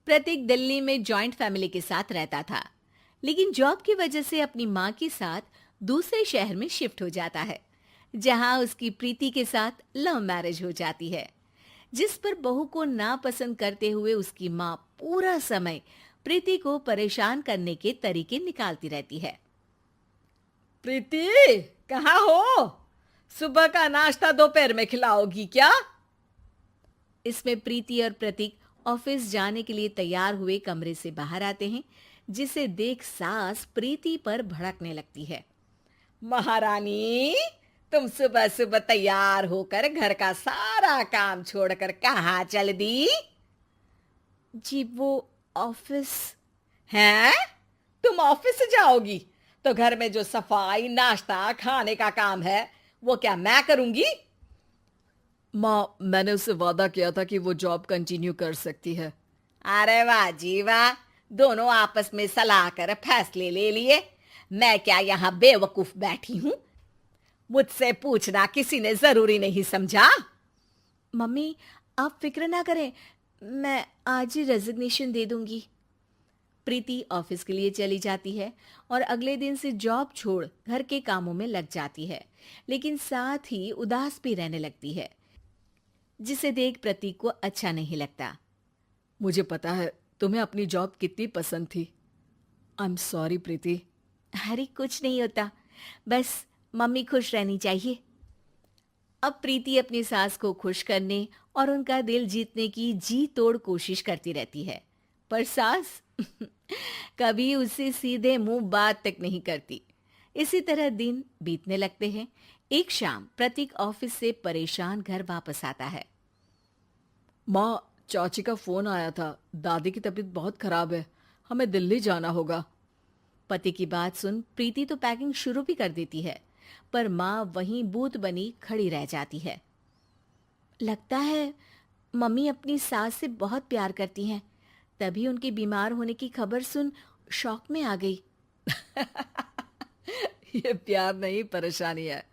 प्रतीक दिल्ली में joint family के साथ रहता था, लेकिन जॉब की वजह से अपनी माँ के साथ दूसरे शहर में शिफ्ट हो जाता है, जहाँ उसकी प्रीति के साथ लव मैरिज हो जाती है, जिस पर बहू को नापसंद करते हुए उसकी माँ पूरा समय प्रीति को परेशान करने के तरीके निकालती रहती है। प्रीति, कहाँ हो? सुबह का नाश्ता दोपहर में खिलाओगी क्या? इसमें प्रीति और प्रतीक ऑफिस जाने के लिए तैयार हुए कमरे से बाहर आते हैं, जिसे देख सास प्रीति पर भड़कने लगती है। महारानी, तुम सुबह सुबह तैयार होकर घर का सारा काम छोड़कर कहाँ चल दी? जी वो ऑफिस। हैं? तुम ऑफिस जाओगी तो घर में जो सफाई, नाश्ता, खाने का काम है वो क्या मैं करूंगी? माँ, मैंने उससे वादा किया था कि वो जॉब कंटिन्यू कर सकती है। अरे वाह जी वाह, दोनों आपस में सलाह कर फैसले ले लिए। मैं क्या यहाँ बेवकूफ बैठी हूँ? मुझसे पूछना किसी ने जरूरी नहीं समझा? मम्मी, आप फिक्र ना करें, मैं आज ही रेजिग्नेशन दे दूंगी। प्रीति ऑफिस के लिए चली जाती है और अगले दिन से जॉब छोड़ घर के कामों में लग जाती है, लेकिन साथ ही उदास भी रहने लगती है, जिसे देख प्रतीक को अच्छा नहीं लगता। मुझे पता है तुम्हें अपनी जॉब कितनी पसंद थी। आई एम सॉरी प्रीति। अरे कुछ नहीं होता, बस मम्मी खुश रहनी चाहिए। अब प्रीति अपनी सास को खुश करने और उनका दिल जीतने की जी तोड़ कोशिश करती रहती है, पर सास कभी उससे सीधे मुंह बात तक नहीं करती। इसी तरह दिन बीतने लगते हैं। एक शाम प्रतीक ऑफिस से परेशान घर वापस आता है। माँ, चाची का फोन आया था। दादी की तबीयत बहुत खराब है, हमें दिल्ली जाना होगा। पति की बात सुन प्रीति तो पैकिंग शुरू भी कर देती है, पर माँ वहीं बूत बनी खड़ी रह जाती है। लगता है मम्मी अपनी सास से बहुत प्यार करती हैं, तभी उनके बीमार होने की खबर सुन शॉक में आ गई। ये प्यार नहीं, परेशानी है।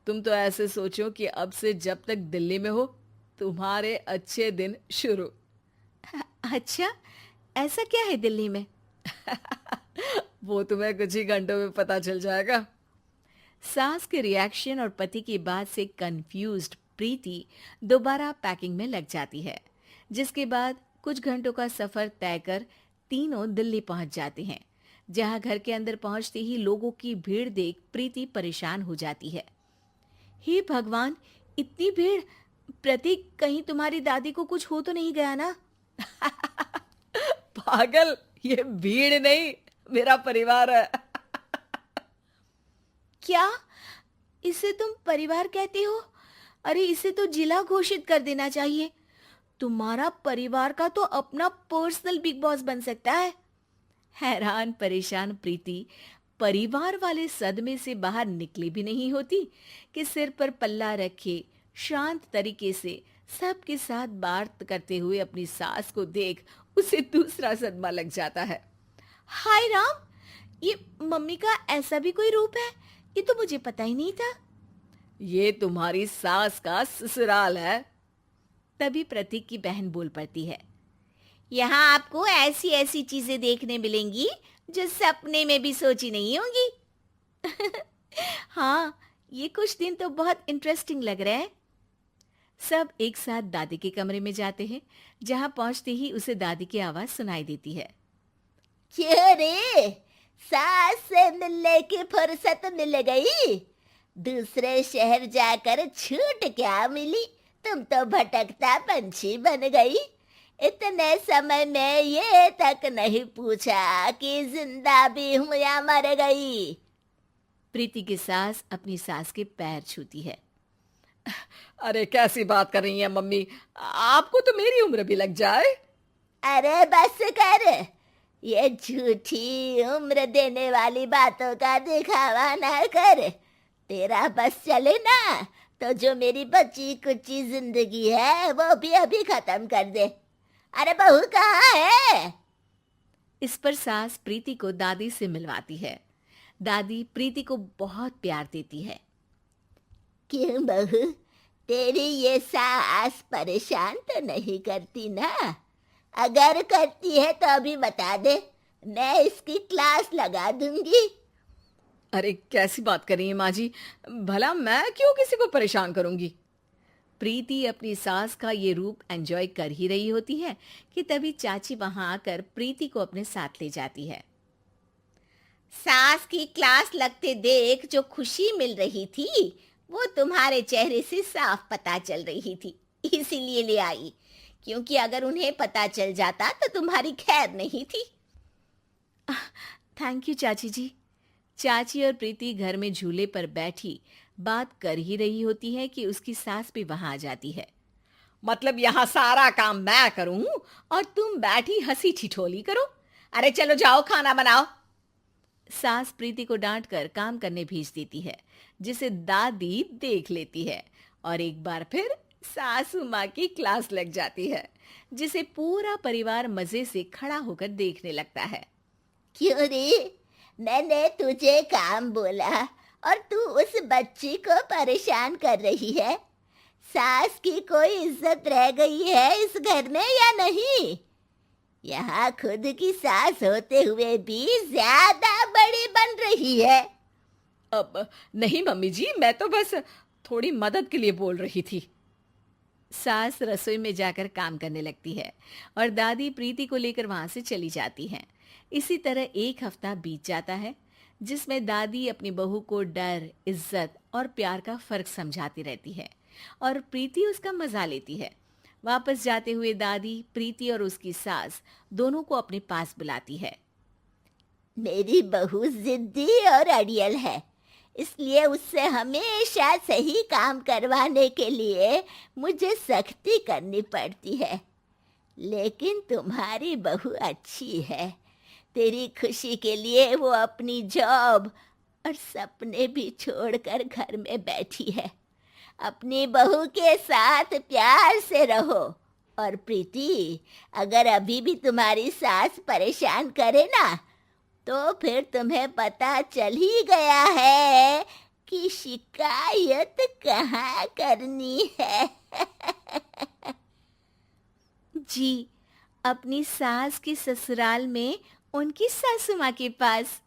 तुम तो ऐसे सोचो कि अब से जब तक दिल्ली में हो तुम्हारे अच्छे दिन शुरू। अच्छा, ऐसा क्या है दिल्ली में? वो तुम्हें कुछ ही घंटों में पता चल जाएगा। सास के रिएक्शन और पति की बात से कंफ्यूज्ड प्रीति दोबारा पैकिंग में लग जाती है, जिसके बाद कुछ घंटों का सफर तय कर तीनों दिल्ली पहुंच जाते हैं, जहां घर के अंदर पहुंचते ही लोगों की भीड़ देख प्रीति परेशान हो जाती है। हे भगवान, इतनी भीड़! प्रतीक, कहीं तुम्हारी दादी को कुछ हो तो नहीं गया ना? पागल, ये भीड़ नहीं, मेरा परिवार है। क्या? इसे तुम परिवार कहते हो? अरे इसे तो जिला घोषित कर देना चाहिए। तुम्हारा परिवार का तो अपना पर्सनल बिग बॉस बन सकता है। हैरान परेशान प्रीति परिवार वाले सदमे से बाहर निकली भी नहीं होती कि सिर पर पल्ला रखे शांत तरीके से सबके साथ बात करते हुए अपनी सास को देख उसे दूसरा सदमा लग जाता है। हाय राम, ये मम्मी का ऐसा भी कोई रूप है? ये तो मुझे पता ही नहीं था। ये तुम्हारी सास का ससुराल है। तभी प्रतीक की बहन बोल पड़ती है। यहाँ आपको ऐसी ऐसी चीजें देखने मिलेंगी जो सपने में भी सोची नहीं होंगी। हाँ, ये कुछ दिन तो बहुत इंटरेस्टिंग लग रहा है। सब एक साथ दादी के कमरे में जाते हैं, जहां पहुंचते ही उसे दादी की आवाज सुनाई देती है। क्यों रे, सास से मिलने की फुर्सत मिल गई? दूसरे शहर जाकर छूट क्या मिली? तुम तो भटकता पंछी बन गई। इतने समय में ये तक नहीं पूछा कि जिंदा भी हूं या मर गई। प्रीति की सास अपनी सास के पैर छूती है। अरे कैसी बात कर रही है मम्मी, आपको तो मेरी उम्र भी लग जाए। अरे बस कर, ये झूठी उम्र देने वाली बातों का दिखावा ना कर। तेरा बस चले ना तो जो मेरी बची कुची जिंदगी है वो भी अभी खत्म कर दे। अरे बहू कहाँ है? इस पर सास प्रीति को दादी से मिलवाती है। दादी प्रीति को बहुत प्यार देती है। क्यों बहू, तेरी ये सास परेशान तो नहीं करती ना? अगर करती है तो अभी बता दे, मैं इसकी क्लास लगा दूंगी। अरे कैसी बात कर रही हैं माँ जी, भला मैं क्यों किसी को परेशान करूंगी। प्रीति अपनी सास का ये रूप एंजॉय कर ही रही होती है कि तभी चाची वहां आकर प्रीति को अपने साथ ले जाती है। सास की क्लास लगते देख जो खुशी मिल रही थी वो तुम्हारे चेहरे से साफ पता चल रही थी, इसीलिए ले आई, क्योंकि अगर उन्हें पता चल जाता तो तुम्हारी खैर नहीं थी। थैंक यू चाची जी। चाची और प्रीति घर में झूले पर बैठी बात कर ही रही होती है कि उसकी सास भी वहां आ जाती है। मतलब यहाँ सारा काम मैं करूं और तुम बैठी हंसी ठिठोली करो? अरे चलो जाओ खाना बनाओ। सास प्रीति को डांटकर काम करने भेज देती है, जिसे दादी देख लेती है और एक बार फिर सासू माँ की क्लास लग जाती है, जिसे पूरा परिवार मजे से खड़ा होकर देखने लगता है। क्यों रे, मैंने तुझे काम बोला और तू उस बच्ची को परेशान कर रही है। सास की कोई इज्जत रह गई है इस घर में या नहीं? यहाँ खुद की सास होते हुए भी ज्यादा बड़ी बन रही है। अब नहीं मम्मी जी, मैं तो बस थोड़ी मदद के लिए बोल रही थी। सास रसोई में जाकर काम करने लगती है और दादी प्रीति को लेकर वहां से चली जाती हैं। इसी तरह एक हफ्ता बीत जाता है, जिसमें दादी अपनी बहू को डर, इज्जत और प्यार का फर्क समझाती रहती है और प्रीति उसका मजा लेती है। वापस जाते हुए दादी प्रीति और उसकी सास दोनों को अपने पास बुलाती है। मेरी बहू जिद्दी और अड़ियल है, इसलिए उससे हमेशा सही काम करवाने के लिए मुझे सख्ती करनी पड़ती है। लेकिन तुम्हारी बहू अच्छी है, तेरी खुशी के लिए वो अपनी जॉब और सपने भी छोड़कर घर में बैठी है। अपनी बहू के साथ प्यार से रहो। और प्रीति, अगर अभी भी तुम्हारी सास परेशान करे ना, तो फिर तुम्हें पता चल ही गया है कि शिकायत कहाँ करनी है। जी, अपनी सास के ससुराल में उनकी सासू माँ के पास।